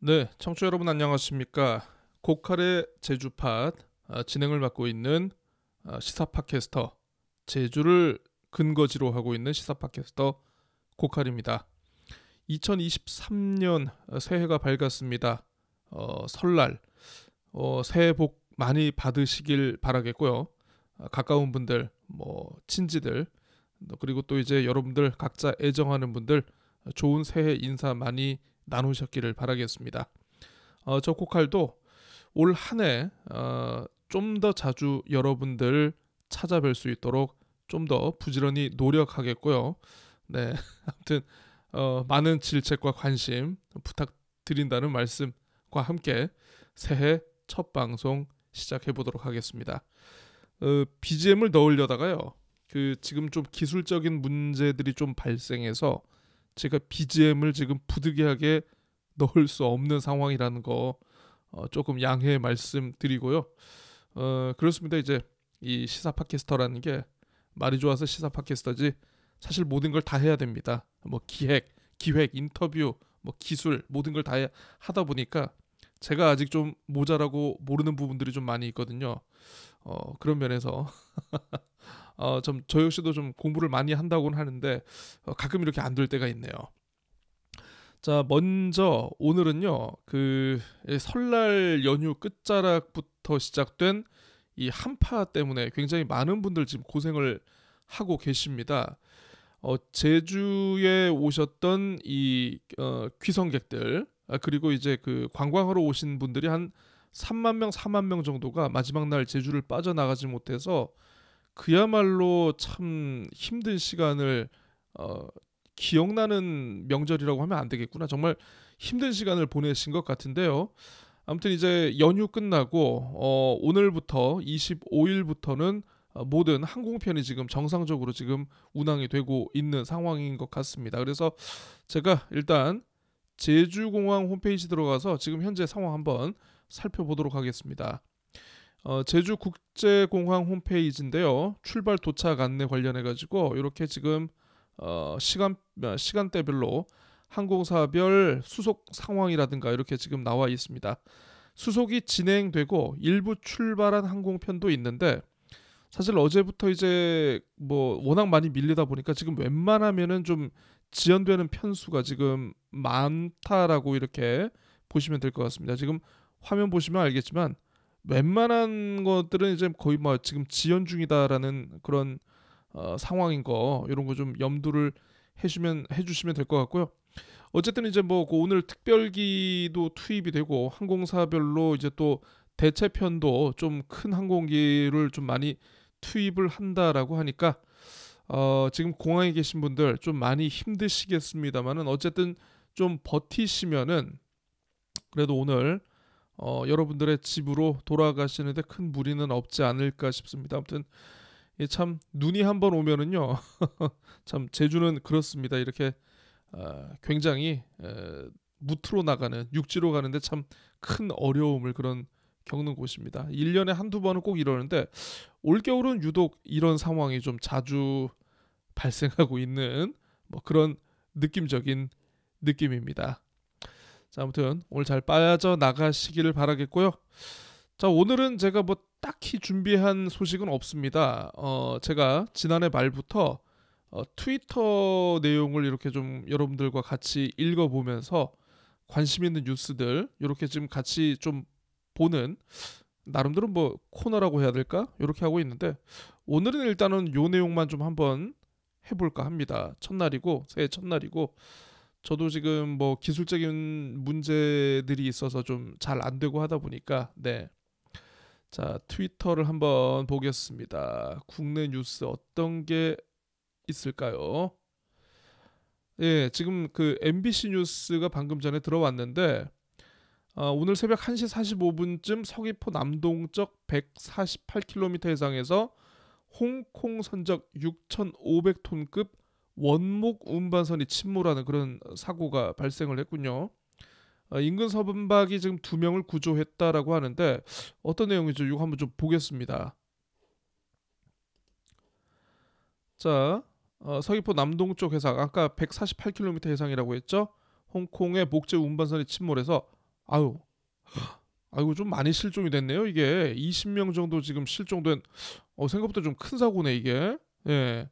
네, 청취자 여러분 안녕하십니까? 고칼의 제주팟 진행을 맡고 있는 시사 팟캐스터, 제주를 근거지로 하고 있는 시사 팟캐스터 고칼입니다. 2023년 새해가 밝았습니다. 설날 새해 복 많이 받으시길 바라겠고요. 가까운 분들, 친지들, 그리고 또 이제 여러분들 각자 애정하는 분들 좋은 새해 인사 많이 나누셨기를 바라겠습니다. 저 코칼도 올 한해 좀 더 자주 여러분들 찾아뵐 수 있도록 좀 더 부지런히 노력하겠고요. 네, 아무튼 많은 질책과 관심 부탁드린다는 말씀과 함께 새해 첫 방송 시작해 보도록 하겠습니다. BGM을 넣으려다가요. 지금 좀 기술적인 문제들이 좀 발생해서 제가 BGM을 지금 부득이하게 넣을 수 없는 상황이라는 거 조금 양해 말씀드리고요. 그렇습니다. 이제 이 시사 팟캐스터라는 게 말이 좋아서 시사 팟캐스터지 사실 모든 걸 다 해야 됩니다. 기획, 인터뷰, 기술 모든 걸 다 하다 보니까 제가 아직 좀 모자라고 모르는 부분들이 좀 많이 있거든요. 그런 면에서 저 역시도 좀 공부를 많이 한다고는 하는데 가끔 이렇게 안 될 때가 있네요. 자, 먼저 오늘은요. 설날 연휴 끝자락부터 시작된 이 한파 때문에 굉장히 많은 분들 지금 고생을 하고 계십니다. 제주에 오셨던 이 귀성객들 그리고 이제 관광하러 오신 분들이 한 3만 명, 4만 명 정도가 마지막 날 제주를 빠져나가지 못해서 그야말로 참 힘든 시간을 기억나는 명절이라고 하면 안 되겠구나. 정말 힘든 시간을 보내신 것 같은데요. 아무튼 이제 연휴 끝나고 오늘부터 25일부터는 모든 항공편이 지금 정상적으로 지금 운항이 되고 있는 상황인 것 같습니다. 그래서 제가 일단 제주공항 홈페이지 들어가서 지금 현재 상황 한번 살펴보도록 하겠습니다. 제주국제공항 홈페이지인데요. 출발 도착 안내 관련해 가지고 이렇게 지금 시간대별로 항공사별 수속 상황이라든가 이렇게 지금 나와 있습니다. 수속이 진행되고 일부 출발한 항공편도 있는데 사실 어제부터 이제 워낙 많이 밀리다 보니까 지금 웬만하면은 좀 지연되는 편수가 지금 많다라고 이렇게 보시면 될 것 같습니다. 지금 화면 보시면 알겠지만 웬만한 것들은 이제 거의 지금 지연 중이다라는 그런 상황인 거 이런 거 좀 염두를 해주시면 될 것 같고요. 어쨌든 이제 오늘 특별기도 투입이 되고 항공사별로 이제 또 대체편도 좀 큰 항공기를 좀 많이 투입을 한다라고 하니까 지금 공항에 계신 분들 좀 많이 힘드시겠습니다만은 어쨌든 좀 버티시면은 그래도 오늘 여러분들의 집으로 돌아가시는데 큰 무리는 없지 않을까 싶습니다. 아무튼 참 눈이 한번 오면은요, 참 제주는 그렇습니다. 이렇게 굉장히 무트로 나가는 육지로 가는데 참 큰 어려움을 겪는 곳입니다. 1년에 한두 번은 꼭 이러는데 올겨울은 유독 이런 상황이 좀 자주 발생하고 있는 그런 느낌적인 느낌입니다. 자, 아무튼 오늘 잘 빠져나가시기를 바라겠고요. 자, 오늘은 제가 딱히 준비한 소식은 없습니다. 제가 지난해 말부터 트위터 내용을 이렇게 좀 여러분들과 같이 읽어보면서 관심 있는 뉴스들 이렇게 지금 같이 좀 보는 나름대로 코너라고 해야 될까? 이렇게 하고 있는데 오늘은 일단은 요 내용만 좀 한번 해볼까 합니다. 첫날이고 새해 첫날이고 저도 지금 기술적인 문제들이 있어서 좀 잘 안 되고 하다 보니까 네. 자, 트위터를 한번 보겠습니다. 국내 뉴스 어떤 게 있을까요? 예, 지금 MBC 뉴스가 방금 전에 들어왔는데 오늘 새벽 1시 45분쯤 서귀포 남동쪽 148km 해상에서 홍콩 선적 6,500톤급 원목 운반선이 침몰하는 그런 사고가 발생을 했군요. 인근 선박이 지금 2명을 구조했다라고 하는데 어떤 내용이죠? 이거 한번 좀 보겠습니다. 자, 서귀포 남동쪽 해상 아까 148km 해상이라고 했죠? 홍콩의 목재 운반선이 침몰해서 아유, 아이고 좀 많이 실종이 됐네요. 이게 20명 정도 지금 실종된 생각보다 좀 큰 사고네 이게. 예.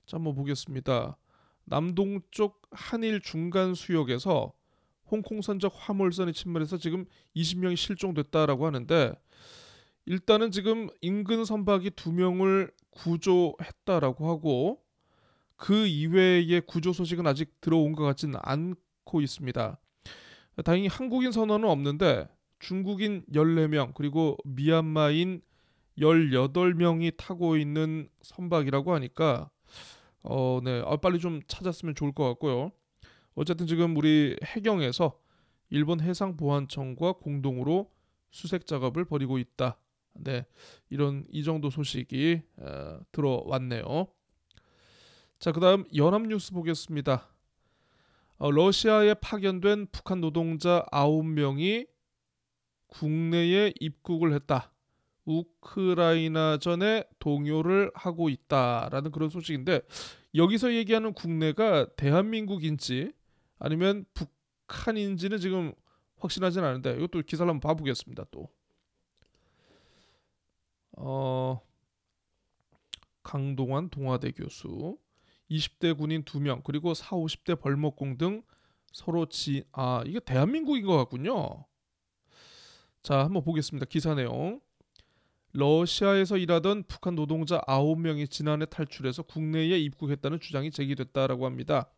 자, 한번 보겠습니다. 남동쪽 한일 중간 수역에서 홍콩선적 화물선이 침몰해서 지금 20명이 실종됐다라고 하는데 일단은 지금 인근 선박이 2명을 구조했다라고 하고 그 이외의 구조 소식은 아직 들어온 것 같지는 않고 있습니다. 다행히 한국인 선원은 없는데 중국인 14명 그리고 미얀마인 18명이 타고 있는 선박이라고 하니까 네. 빨리 좀 찾았으면 좋을 것 같고요. 어쨌든 지금 우리 해경에서 일본 해상보안청과 공동으로 수색 작업을 벌이고 있다. 네. 이 정도 소식이 들어왔네요. 자, 그다음 연합뉴스 보겠습니다. 러시아에 파견된 북한 노동자 9명이 국내에 입국을 했다. 우크라이나전에 동요를 하고 있다라는 그런 소식인데 여기서 얘기하는 국내가 대한민국인지 아니면 북한인지는 지금 확신하진 않은데 이것도 기사를 한번 봐보겠습니다. 또 강동원 동아대 교수 20대 군인 2명 그리고 4, 50대 벌목공 등 서로 이게 대한민국인 것 같군요. 자, 한번 보겠습니다. 기사 내용. 러시아에서 일하던 북한 노동자 9명이 지난해 탈출해서 국내에 입국했다는 주장이 제기됐다라고 합니다.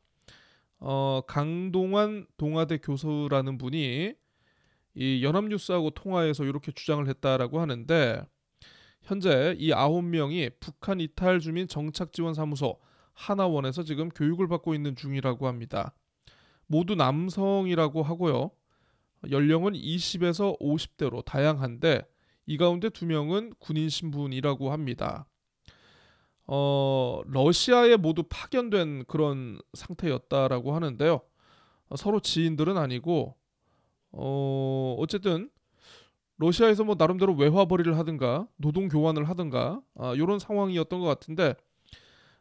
강동환 동아대 교수라는 분이 이 연합뉴스하고 통화해서 이렇게 주장을 했다라고 하는데 현재 이 9명이 북한 이탈 주민 정착지원사무소 하나원에서 지금 교육을 받고 있는 중이라고 합니다. 모두 남성이라고 하고요. 연령은 20에서 50대로 다양한데 이 가운데 2명은 군인 신분이라고 합니다. 러시아에 모두 파견된 그런 상태였다라고 하는데요. 서로 지인들은 아니고 어쨌든 러시아에서 뭐 나름대로 외화벌이를 하든가 노동 교환을 하든가 이런 상황이었던 것 같은데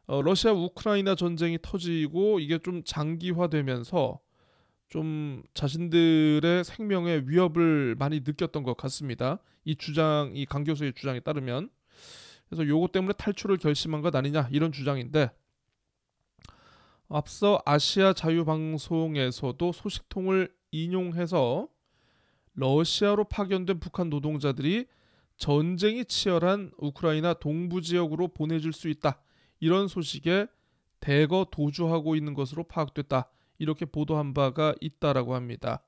러시아 우크라이나 전쟁이 터지고 이게 좀 장기화되면서 좀 자신들의 생명에 위협을 많이 느꼈던 것 같습니다. 이 강 교수의 주장에 따르면 그래서 요거 때문에 탈출을 결심한 것 아니냐 이런 주장인데 앞서 아시아 자유방송에서도 소식통을 인용해서 러시아로 파견된 북한 노동자들이 전쟁이 치열한 우크라이나 동부 지역으로 보내질 수 있다 이런 소식에 대거 도주하고 있는 것으로 파악됐다 이렇게 보도한 바가 있다라고 합니다.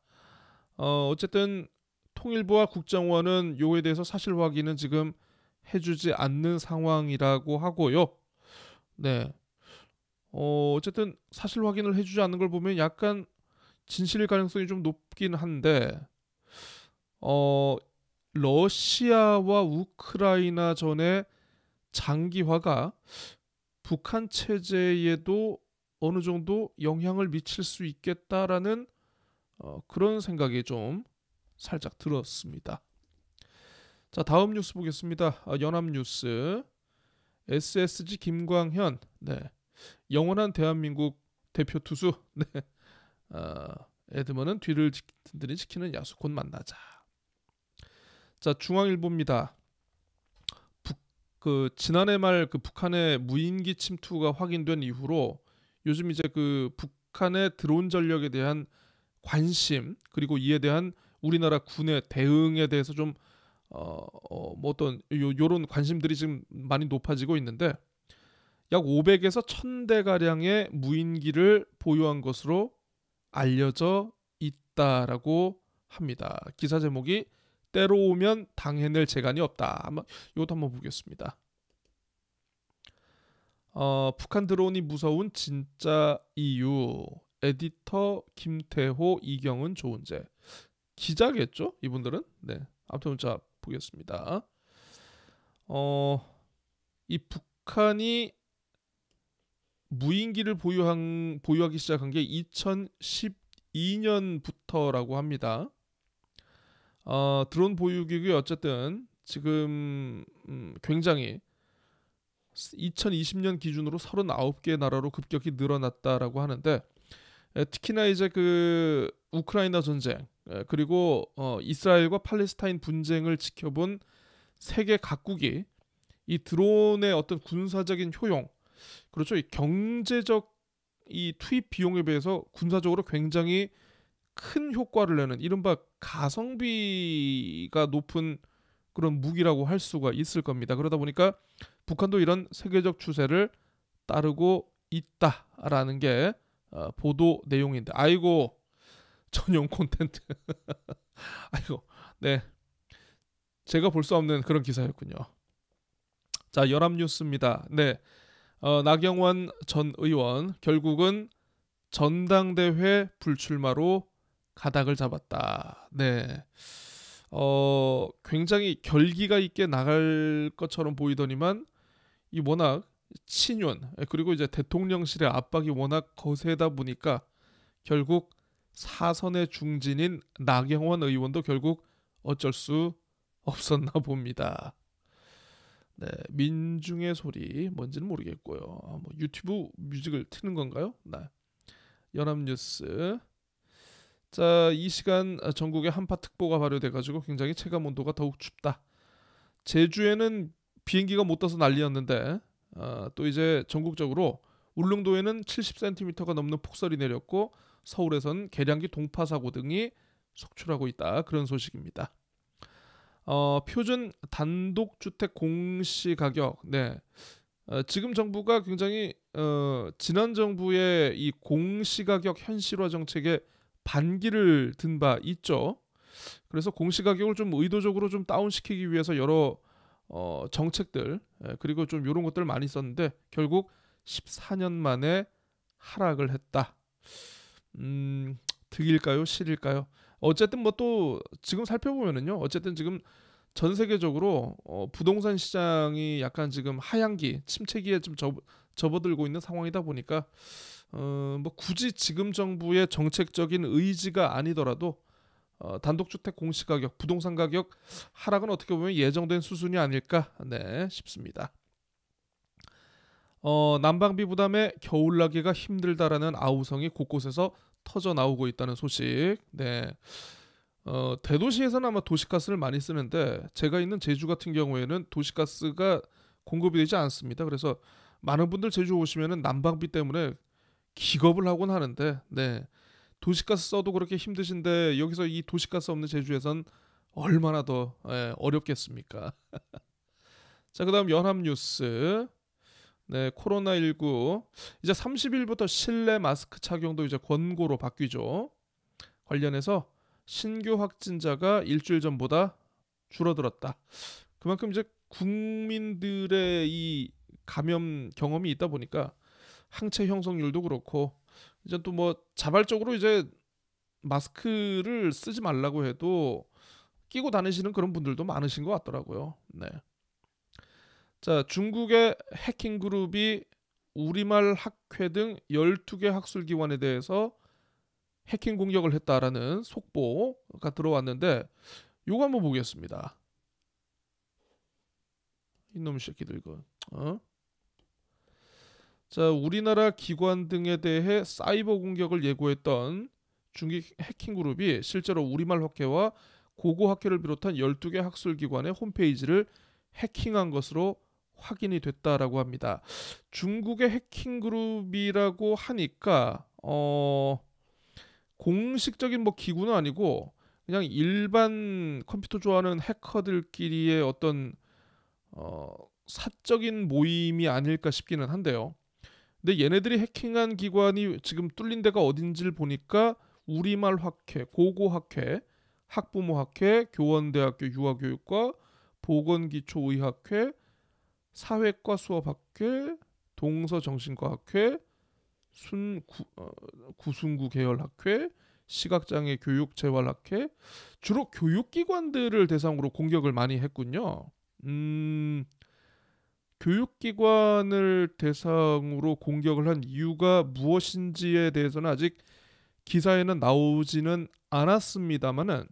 어쨌든 통일부와 국정원은 요에 대해서 사실 확인은 지금 해주지 않는 상황이라고 하고요. 네. 어쨌든 사실 확인을 해주지 않는 걸 보면 약간 진실일 가능성이 좀 높긴 한데 러시아와 우크라이나 전의 장기화가 북한 체제에도 어느 정도 영향을 미칠 수 있겠다라는 그런 생각이 좀 살짝 들었습니다. 자, 다음 뉴스 보겠습니다. 연합뉴스 SSG 김광현 네. 영원한 대한민국 대표 투수 네. 에드먼은 뒤를 든든히 지키는 야수 곧 만나자. 자, 중앙일보입니다. 지난해 말 북한의 무인기 침투가 확인된 이후로 요즘 이제 북한의 드론 전력에 대한 관심 그리고 이에 대한 우리나라 군의 대응에 대해서 좀 어떤 요런 관심들이 지금 많이 높아지고 있는데 약 500에서 1000대 가량의 무인기를 보유한 것으로 알려져 있다라고 합니다. 기사 제목이 때로 오면 당해낼 재간이 없다. 이것도 한번 보겠습니다. 북한 드론이 무서운 진짜 이유. 에디터 김태호, 이경은, 조은재. 기자겠죠? 이분들은? 네. 아무튼 자 보겠습니다. 이 북한이 무인기를 보유하기 시작한 게 2012년부터라고 합니다. 드론 보유 기록이 어쨌든 지금 굉장히 2020년 기준으로 39개 나라로 급격히 늘어났다라고 하는데 특히나 이제 우크라이나 전쟁, 그리고 이스라엘과 팔레스타인 분쟁을 지켜본 세계 각국이 이 드론의 어떤 군사적인 효용, 그렇죠. 이 경제적 이 투입 비용에 비해서 군사적으로 굉장히 큰 효과를 내는 이른바 가성비가 높은 그런 무기라고 할 수가 있을 겁니다. 그러다 보니까 북한도 이런 세계적 추세를 따르고 있다라는 게 보도 내용인데, 아이고 전용 콘텐츠. 아이고, 네, 제가 볼 수 없는 그런 기사였군요. 자, 연합뉴스입니다. 네, 나경원 전 의원 결국은 전당대회 불출마로 가닥을 잡았다. 네, 굉장히 결기가 있게 나갈 것처럼 보이더니만 이 워낙 친윤, 그리고 이제 대통령실의 압박이 워낙 거세다 보니까 결국 사선의 중진인 나경원 의원도 결국 어쩔 수 없었나 봅니다. 네, 민중의 소리 뭔지는 모르겠고요. 뭐 유튜브 뮤직을 트는 건가요? 네. 연합뉴스. 자, 이 시간 전국에 한파특보가 발효돼가지고 굉장히 체감 온도가 더욱 춥다. 제주에는 비행기가 못 떠서 난리였는데 또 이제 전국적으로 울릉도에는 70cm가 넘는 폭설이 내렸고 서울에선 계량기 동파 사고 등이 속출하고 있다. 그런 소식입니다. 표준 단독주택 공시가격. 네. 지금 정부가 굉장히 지난 정부의 이 공시가격 현실화 정책에 반기를 든 바 있죠. 그래서 공시가격을 좀 의도적으로 좀 다운시키기 위해서 여러 정책들, 그리고 좀 이런 것들 많이 썼는데 결국 14년 만에 하락을 했다. 득일까요? 실일까요? 어쨌든 뭐 또 지금 살펴보면은요. 어쨌든 지금 전 세계적으로 부동산 시장이 약간 지금 하향기, 침체기에 좀 접어들고 있는 상황이다 보니까 뭐 굳이 지금 정부의 정책적인 의지가 아니더라도 단독주택 공시가격, 부동산 가격 하락은 어떻게 보면 예정된 수준이 아닐까, 네, 싶습니다. 난방비 부담에 겨울나기가 힘들다라는 아우성이 곳곳에서 터져 나오고 있다는 소식. 네. 대도시에서는 아마 도시가스를 많이 쓰는데 제가 있는 제주 같은 경우에는 도시가스가 공급이 되지 않습니다. 그래서 많은 분들 제주 오시면은 난방비 때문에 기겁을 하곤 하는데, 네, 도시가스 써도 그렇게 힘드신데 여기서 이 도시가스 없는 제주에선 얼마나 더 어렵겠습니까? 자, 그다음 연합뉴스. 네, 코로나19 이제 30일부터 실내 마스크 착용도 이제 권고로 바뀌죠. 관련해서 신규 확진자가 일주일 전보다 줄어들었다. 그만큼 이제 국민들의 이 감염 경험이 있다 보니까 항체 형성률도 그렇고 이제 또 뭐 자발적으로 이제 마스크를 쓰지 말라고 해도 끼고 다니시는 그런 분들도 많으신 것 같더라고요. 네. 자, 중국의 해킹 그룹이 우리말 학회 등 12개 학술 기관에 대해서 해킹 공격을 했다라는 속보가 들어왔는데 요거 한번 보겠습니다. 이놈의 새끼들 이거. 자, 우리나라 기관 등에 대해 사이버 공격을 예고했던 중국 해킹 그룹이 실제로 우리말 학회와 고고 학회를 비롯한 12개 학술 기관의 홈페이지를 해킹한 것으로 확인이 됐다라고 합니다. 중국의 해킹 그룹이라고 하니까 공식적인 뭐 기구는 아니고 그냥 일반 컴퓨터 좋아하는 해커들끼리의 어떤 사적인 모임이 아닐까 싶기는 한데요. 근데 얘네들이 해킹한 기관이 지금 뚫린 데가 어딘지를 보니까 우리말 학회, 고고 학회, 학부모 학회, 교원대학교 유아교육과 보건기초의학회, 사회과 수업학회, 동서정신과학회, 구순구 계열학회, 시각장애 교육재활학회, 주로 교육기관들을 대상으로 공격을 많이 했군요. 교육기관을 대상으로 공격을 한 이유가 무엇인지에 대해서는 아직 기사에는 나오지는 않았습니다만은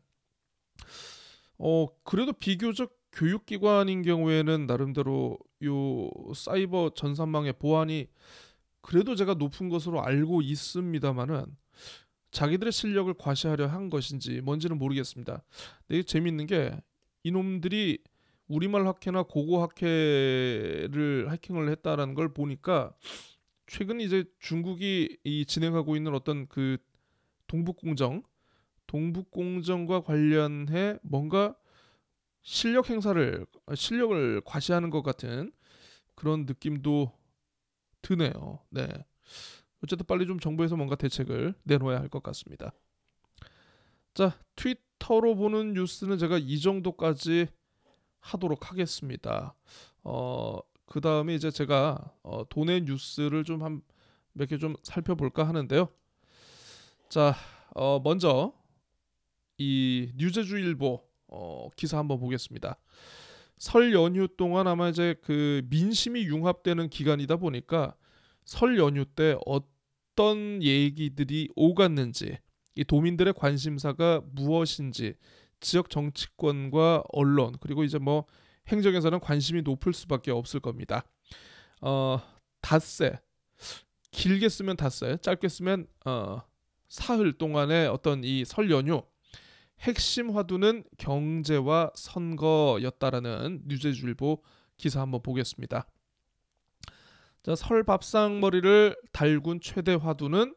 그래도 비교적 교육기관인 경우에는 나름대로 요 사이버 전산망의 보안이 그래도 제가 높은 것으로 알고 있습니다만은 자기들의 실력을 과시하려 한 것인지 뭔지는 모르겠습니다. 근데 이게 재밌는 게 이놈들이 우리말 학회나 고고 학회를 해킹을 했다라는 걸 보니까 최근 이제 중국이 이 진행하고 있는 어떤 그 동북공정과 관련해 뭔가 실력을 과시하는 것 같은 그런 느낌도 드네요. 네. 어쨌든 빨리 좀 정부에서 뭔가 대책을 내놓아야 할 것 같습니다. 자, 트위터로 보는 뉴스는 제가 이 정도까지 하도록 하겠습니다. 그 다음에 이제 제가 도내 뉴스를 좀 몇 개 좀 살펴볼까 하는데요. 자, 먼저 이 뉴제주일보 기사 한번 보겠습니다. 설 연휴 동안 아마 이제 그 민심이 융합되는 기간이다 보니까 설 연휴 때 어떤 얘기들이 오갔는지, 이 도민들의 관심사가 무엇인지 지역 정치권과 언론 그리고 이제 뭐 행정에서는 관심이 높을 수밖에 없을 겁니다. 닷새, 길게 쓰면 닷새, 짧게 쓰면 사흘 동안의 어떤 이 설 연휴 핵심 화두는 경제와 선거였다라는 뉴제주일보 기사 한번 보겠습니다. 자, 설 밥상머리를 달군 최대 화두는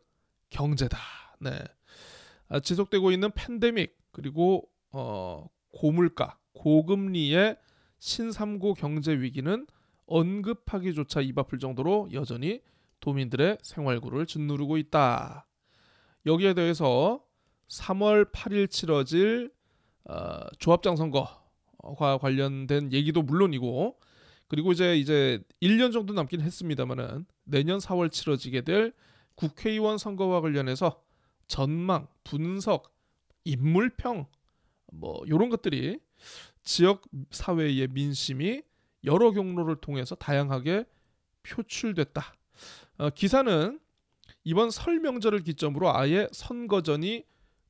경제다. 네. 지속되고 있는 팬데믹 그리고 고물가, 고금리의 신삼고 경제 위기는 언급하기조차 입 아플 정도로 여전히 도민들의 생활고를 짓누르고 있다. 여기에 대해서 3월 8일 치러질 조합장 선거와 관련된 얘기도 물론이고, 그리고 이제 1년 정도 남긴 했습니다만은 내년 4월 치러지게 될 국회의원 선거와 관련해서 전망, 분석, 인물평 뭐 이런 것들이 지역 사회의 민심이 여러 경로를 통해서 다양하게 표출됐다. 기사는 이번 설 명절을 기점으로 아예 선거전이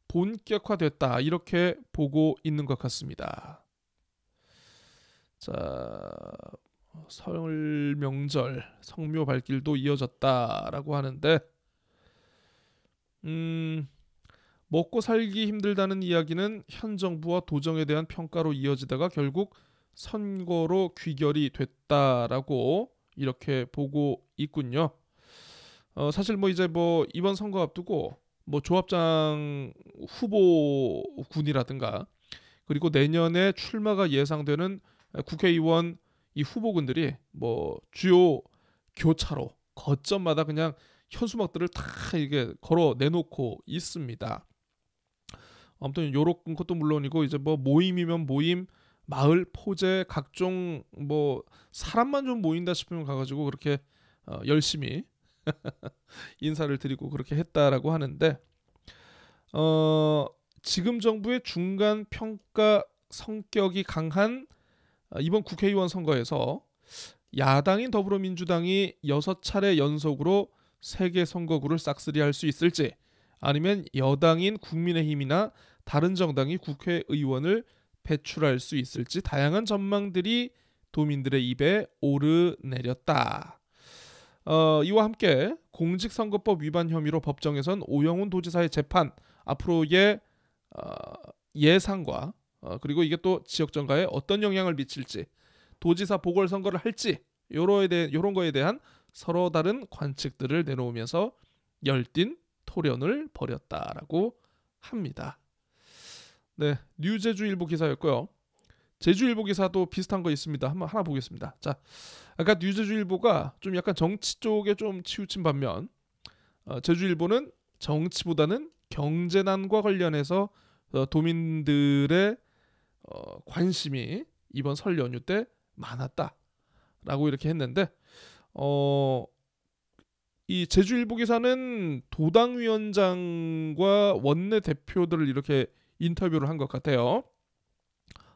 본격화됐다 이렇게 보고 있는 것 같습니다. 자, 설 명절 성묘 발길도 이어졌다라고 하는데 먹고 살기 힘들다는 이야기는 현 정부와 도정에 대한 평가로 이어지다가 결국 선거로 귀결이 됐다라고 이렇게 보고 있군요. 사실 뭐 이제 뭐 이번 선거 앞두고 뭐 조합장 후보군이라든가 그리고 내년에 출마가 예상되는 국회의원 이 후보군들이 뭐 주요 교차로 거점마다 그냥 현수막들을 다 이게 걸어 내놓고 있습니다. 아무튼 요런 것도 물론이고 이제 뭐 모임이면 모임, 마을 포제 각종 뭐 사람만 좀 모인다 싶으면 가가지고 그렇게 열심히 인사를 드리고 그렇게 했다라고 하는데 지금 정부의 중간 평가 성격이 강한 이번 국회의원 선거에서 야당인 더불어민주당이 6차례 연속으로 세개 선거구를 싹쓸이할 수 있을지, 아니면 여당인 국민의힘이나 다른 정당이 국회의원을 배출할 수 있을지 다양한 전망들이 도민들의 입에 오르내렸다. 이와 함께 공직선거법 위반 혐의로 법정에선 오영훈 도지사의 재판 앞으로의 예상과 그리고 이게 또 지역정가에 어떤 영향을 미칠지, 도지사 보궐선거를 할지 이런 거에 대한 서로 다른 관측들을 내놓으면서 열띤 토론을 벌였다라고 합니다. 네, 뉴제주일보 기사였고요. 제주일보 기사도 비슷한 거 있습니다. 하나 보겠습니다. 자, 아까 뉴제주일보가 좀 약간 정치 쪽에 좀 치우친 반면 제주일보는 정치보다는 경제난과 관련해서 도민들의 관심이 이번 설 연휴 때 많았다라고 이렇게 했는데 이 제주일보 기사는 도당위원장과 원내 대표들을 이렇게 인터뷰를 한 것 같아요.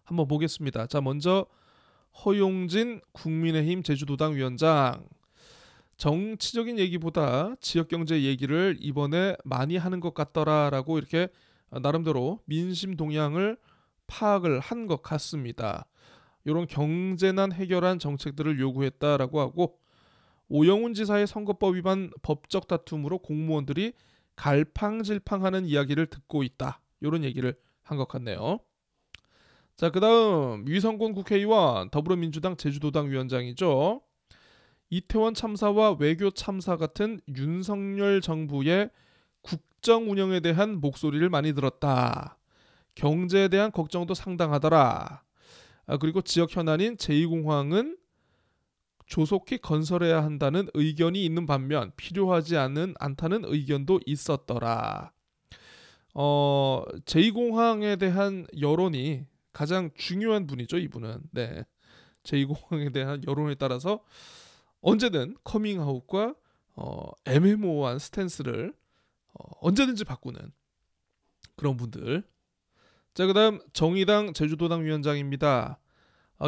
한번 보겠습니다. 자, 먼저 허용진 국민의힘 제주도당 위원장, 정치적인 얘기보다 지역경제 얘기를 이번에 많이 하는 것 같더라라고 이렇게 나름대로 민심 동향을 파악을 한 것 같습니다. 이런 경제난 해결한 정책들을 요구했다라고 하고, 오영훈 지사의 선거법 위반 법적 다툼으로 공무원들이 갈팡질팡하는 이야기를 듣고 있다. 이런 얘기를 한 것 같네요. 자, 그다음 위성군 국회의원 더불어민주당 제주도당 위원장이죠. 이태원 참사와 외교 참사 같은 윤석열 정부의 국정 운영에 대한 목소리를 많이 들었다. 경제에 대한 걱정도 상당하더라. 그리고 지역 현안인 제2공항은 조속히 건설해야 한다는 의견이 있는 반면 필요하지 않다는 의견도 있었더라. 제2공항에 대한 여론이 가장 중요한 분이죠, 이분은. 네. 제2공항에 대한 여론에 따라서 언제든 커밍아웃과 애매모호한 스탠스를 언제든지 바꾸는 그런 분들. 자, 그다음 정의당 제주도당 위원장입니다.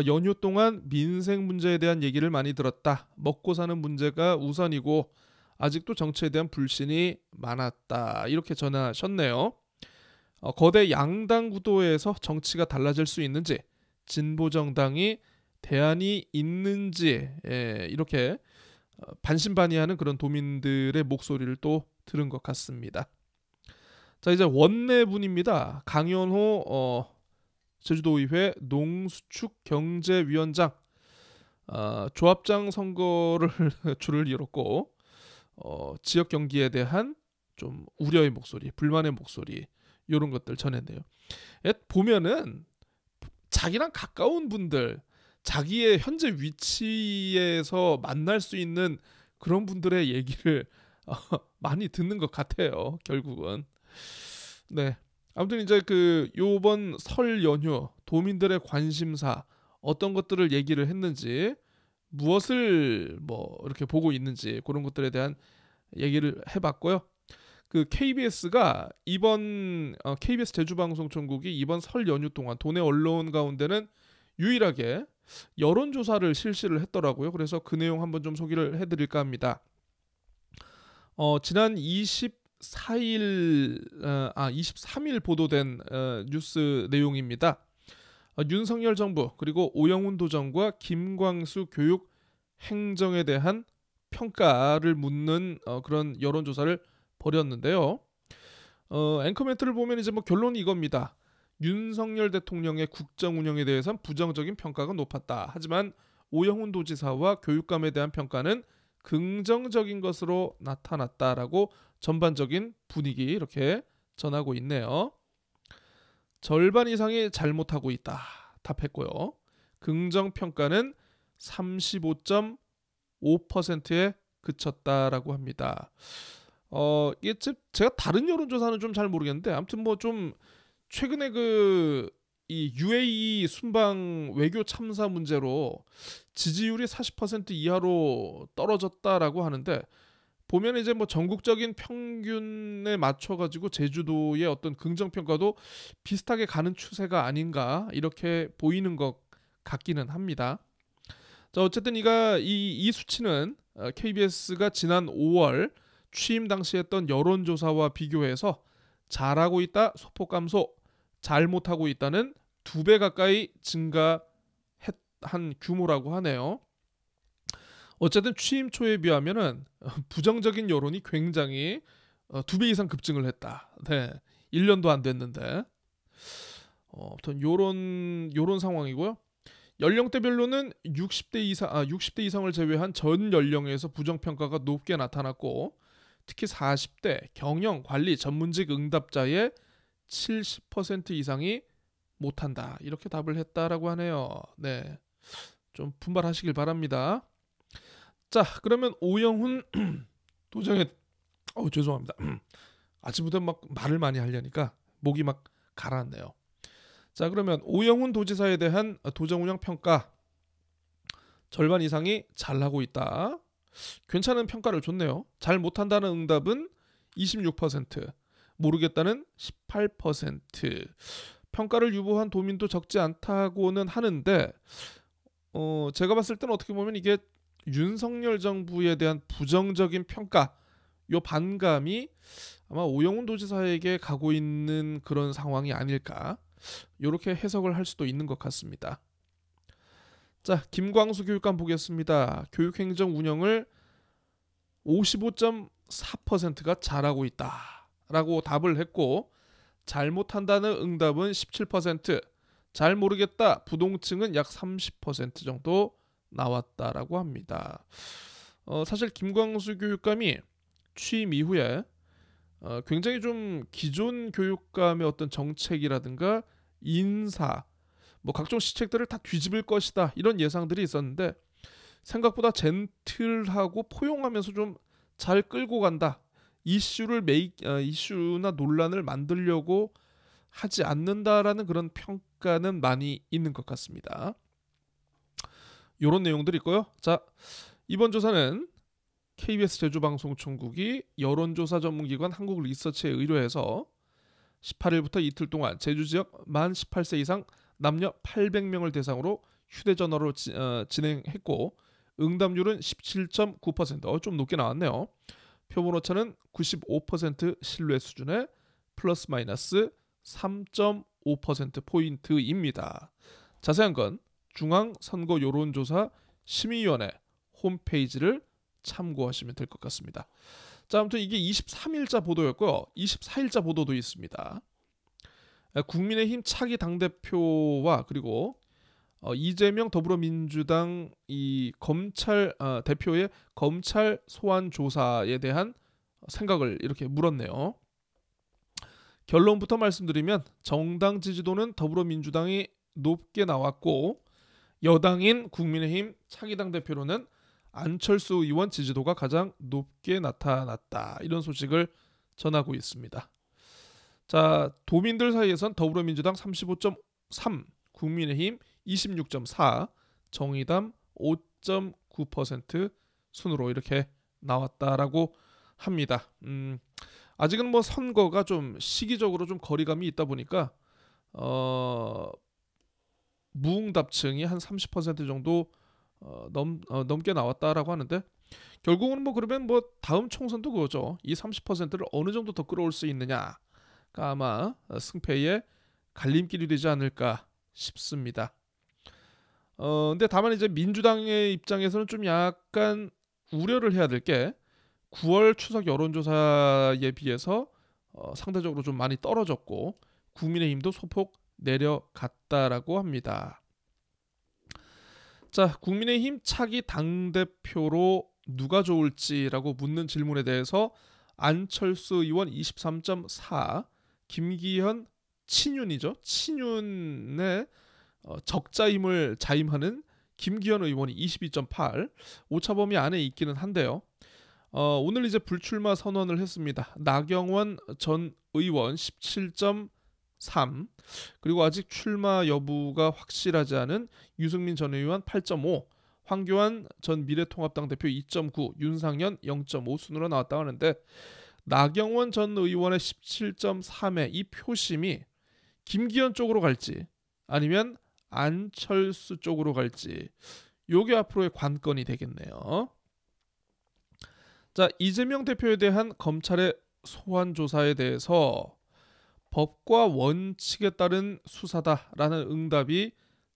연휴 동안 민생 문제에 대한 얘기를 많이 들었다. 먹고 사는 문제가 우선이고 아직도 정치에 대한 불신이 많았다. 이렇게 전하셨네요. 거대 양당 구도에서 정치가 달라질 수 있는지, 진보정당이 대안이 있는지, 이렇게 반신반의하는 그런 도민들의 목소리를 또 들은 것 같습니다. 자, 이제 원내분입니다. 강연호 제주도의회 농수축경제위원장, 조합장 선거를 줄을 이뤘고 지역 경기에 대한 좀 우려의 목소리, 불만의 목소리 이런 것들 전했네요. 보면은 자기랑 가까운 분들, 자기의 현재 위치에서 만날 수 있는 그런 분들의 얘기를 많이 듣는 것 같아요. 결국은. 네. 아무튼 이제 요번 설 연휴 도민들의 관심사 어떤 것들을 얘기를 했는지, 무엇을 이렇게 보고 있는지 그런 것들에 대한 얘기를 해봤고요. KBS가 이번 KBS 제주방송총국이 이번 설 연휴 동안 도내 언론 가운데는 유일하게 여론조사를 실시를 했더라고요. 그래서 그 내용 한번 좀 소개를 해드릴까 합니다. 지난 23일 보도된 뉴스 내용입니다. 윤석열 정부 그리고 오영훈 도정과 김광수 교육 행정에 대한 평가를 묻는 그런 여론조사를 벌였는데요. 앵커 멘트를 보면 이제 결론이 이겁니다. 윤석열 대통령의 국정 운영에 대해서는 부정적인 평가가 높았다. 하지만 오영훈 도지사와 교육감에 대한 평가는 긍정적인 것으로 나타났다라고 전반적인 분위기 이렇게 전하고 있네요. 절반 이상이 잘못하고 있다 답했고요. 긍정평가는 35.5%에 그쳤다라고 합니다. 이게 제가 다른 여론조사는 좀 잘 모르겠는데 아무튼 좀 최근에 이 UAE 순방 외교 참사 문제로 지지율이 40% 이하로 떨어졌다라고 하는데, 보면 이제 전국적인 평균에 맞춰가지고 제주도의 어떤 긍정평가도 비슷하게 가는 추세가 아닌가 이렇게 보이는 것 같기는 합니다. 자, 어쨌든 이 수치는 KBS가 지난 5월 취임 당시 했던 여론조사와 비교해서 잘하고 있다, 소폭 감소, 잘못하고 있다는 2배 가까이 증가한 규모라고 하네요. 어쨌든 취임 초에 비하면은 부정적인 여론이 굉장히 2배 이상 급증을 했다. 네, 1년도 안 됐는데. 아무튼 요런 상황이고요. 연령대별로는 60대 이상을 제외한 전 연령에서 부정평가가 높게 나타났고, 특히 40대 경영, 관리, 전문직 응답자의 70% 이상이 못한다 이렇게 답을 했다라고 하네요. 네, 좀 분발하시길 바랍니다. 자, 그러면 오영훈 도정의 죄송합니다. 아침부터 막 말을 많이 하려니까 목이 막 가라앉네요. 자, 그러면 오영훈 도지사에 대한 도정 운영 평가, 절반 이상이 잘하고 있다. 괜찮은 평가를 줬네요. 잘 못한다는 응답은 26%, 모르겠다는 18%. 평가를 유보한 도민도 적지 않다고는 하는데, 제가 봤을 때는 어떻게 보면 이게 윤석열 정부에 대한 부정적인 평가, 요 반감이 아마 오영훈 도지사에게 가고 있는 그런 상황이 아닐까, 이렇게 해석을 할 수도 있는 것 같습니다. 자, 김광수 교육감 보겠습니다. 교육행정 운영을 55.4%가 잘하고 있다. 라고 답을 했고, 잘못한다는 응답은 17%, 잘 모르겠다 부동층은 약 30% 정도 나왔다라고 합니다. 사실 김광수 교육감이 취임 이후에 굉장히 좀 기존 교육감의 어떤 정책이라든가 인사, 뭐 각종 시책들을 다 뒤집을 것이다 이런 예상들이 있었는데, 생각보다 젠틀하고 포용하면서 좀 잘 끌고 간다. 이슈나 논란을 만들려고 하지 않는다라는 그런 평가는 많이 있는 것 같습니다. 이런 내용들이 있고요. 자, 이번 조사는 KBS 제주방송총국이 여론조사 전문기관 한국리서치에 의뢰해서 18일부터 이틀 동안 제주 지역 만 18세 이상 남녀 800명을 대상으로 휴대전화로 진행했고, 응답률은 17.9%, 좀 높게 나왔네요. 표본 오차는 95% 신뢰 수준의 플러스 마이너스 3.5%포인트입니다. 자세한 건 중앙선거여론조사 심의위원회 홈페이지를 참고하시면 될 것 같습니다. 자, 아무튼 이게 23일자 보도였고요. 24일자 보도도 있습니다. 국민의힘 차기 당대표와 그리고 이재명 더불어민주당 이 검찰 대표의 검찰 소환 조사에 대한 생각을 이렇게 물었네요. 결론부터 말씀드리면 정당 지지도는 더불어민주당이 높게 나왔고, 여당인 국민의힘 차기 당대표로는 안철수 의원 지지도가 가장 높게 나타났다. 이런 소식을 전하고 있습니다. 자, 도민들 사이에선 더불어민주당 35.3, 국민의힘 26.4, 정의당 5.9% 순으로 이렇게 나왔다라고 합니다. 아직은 뭐 선거가 좀 시기적으로 좀 거리감이 있다 보니까 무응답층이 한 30% 정도 넘게 나왔다라고 하는데, 결국은 뭐 그러면 뭐 다음 총선도 그거죠. 이 30%를 어느 정도 더 끌어올 수 있느냐가 아마 승패의 갈림길이 되지 않을까 싶습니다. 근데 다만 이제 민주당의 입장에서는 좀 약간 우려를 해야 될 게, 9월 추석 여론조사에 비해서 상대적으로 좀 많이 떨어졌고, 국민의힘도 소폭 내려갔다라고 합니다. 자, 국민의힘 차기 당대표로 누가 좋을지라고 묻는 질문에 대해서 안철수 의원 23.4, 김기현 친윤의 적자임을 자임하는 김기현 의원이 22.8, 오차범위 안에 있기는 한데요. 오늘 이제 불출마 선언을 했습니다. 나경원 전 의원 17.3, 그리고 아직 출마 여부가 확실하지 않은 유승민 전 의원 8.5, 황교안 전 미래통합당 대표 2.9, 윤상현 0.5 순으로 나왔다고 하는데, 나경원 전 의원의 17.3의 이 표심이 김기현 쪽으로 갈지 아니면 안철수 쪽으로 갈지, 요게 앞으로의 관건이 되겠네요. 자, 이재명 대표에 대한 검찰의 소환 조사에 대해서 법과 원칙에 따른 수사다라는 응답이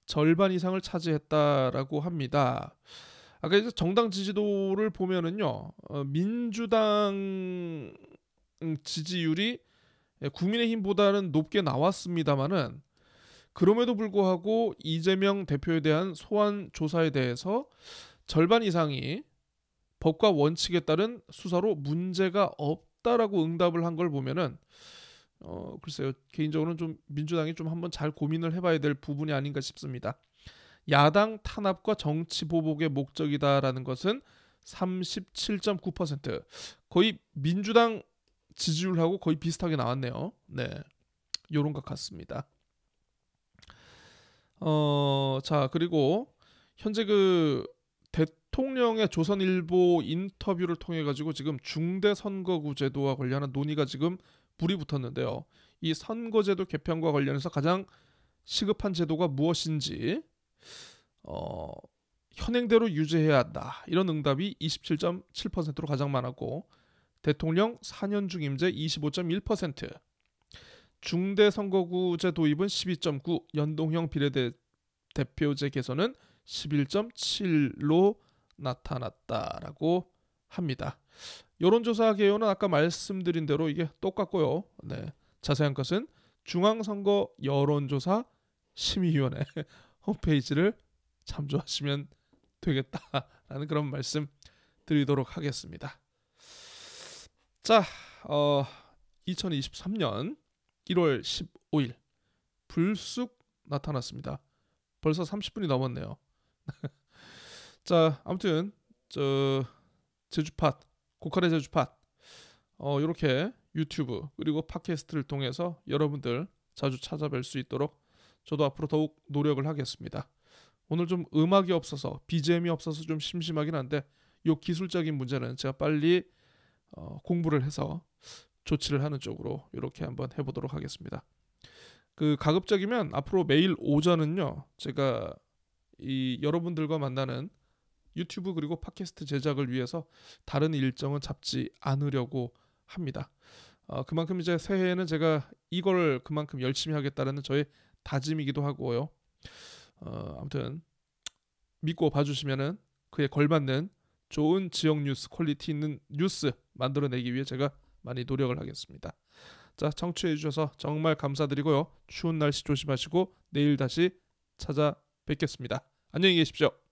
절반 이상을 차지했다라고 합니다. 아까 이제 정당 지지도를 보면은요, 민주당 지지율이 국민의힘보다는 높게 나왔습니다만은, 그럼에도 불구하고 이재명 대표에 대한 소환 조사에 대해서 절반 이상이 법과 원칙에 따른 수사로 문제가 없다라고 응답을 한 걸 보면은, 글쎄요, 개인적으로는 좀 민주당이 좀 한번 잘 고민을 해봐야 될 부분이 아닌가 싶습니다. 야당 탄압과 정치 보복의 목적이다라는 것은 37.9%, 거의 민주당 지지율하고 거의 비슷하게 나왔네요. 네, 요런 것 같습니다. 자, 그리고 현재 그 대통령의 조선일보 인터뷰를 통해 가지고 지금 중대선거구 제도와 관련한 논의가 지금 불이 붙었는데요. 이 선거제도 개편과 관련해서 가장 시급한 제도가 무엇인지, 현행대로 유지해야 한다, 이런 응답이 27.7%로 가장 많았고, 대통령 4년 중 임제 25.1%, 중대선거구제 도입은 12.9, 연동형 비례대표제 개선은 11.7로 나타났다라고 합니다. 여론조사 개요는 아까 말씀드린 대로 이게 똑같고요. 네, 자세한 것은 중앙선거 여론조사 심의위원회 홈페이지를 참조하시면 되겠다라는 그런 말씀 드리도록 하겠습니다. 자, 2023년 1월 15일 불쑥 나타났습니다. 벌써 30분이 넘었네요. 자, 아무튼 제주팟, 고칼의 제주팟 이렇게 유튜브 그리고 팟캐스트를 통해서 여러분들 자주 찾아뵐 수 있도록 저도 앞으로 더욱 노력을 하겠습니다. 오늘 좀 음악이 없어서 BGM이 없어서 좀 심심하긴 한데 이 기술적인 문제는 제가 빨리 공부를 해서 조치를 하는 쪽으로 이렇게 한번 해보도록 하겠습니다. 그 가급적이면 앞으로 매일 오전은요, 제가 이 여러분들과 만나는 유튜브 그리고 팟캐스트 제작을 위해서 다른 일정은 잡지 않으려고 합니다. 그만큼 이제 새해에는 제가 이걸 그만큼 열심히 하겠다는 저의 다짐이기도 하고요. 아무튼 믿고 봐주시면은 그에 걸맞는 좋은 지역 뉴스, 퀄리티 있는 뉴스 만들어내기 위해 제가 많이 노력을 하겠습니다. 자, 청취해 주셔서 정말 감사드리고요. 추운 날씨 조심하시고 내일 다시 찾아뵙겠습니다. 안녕히 계십시오.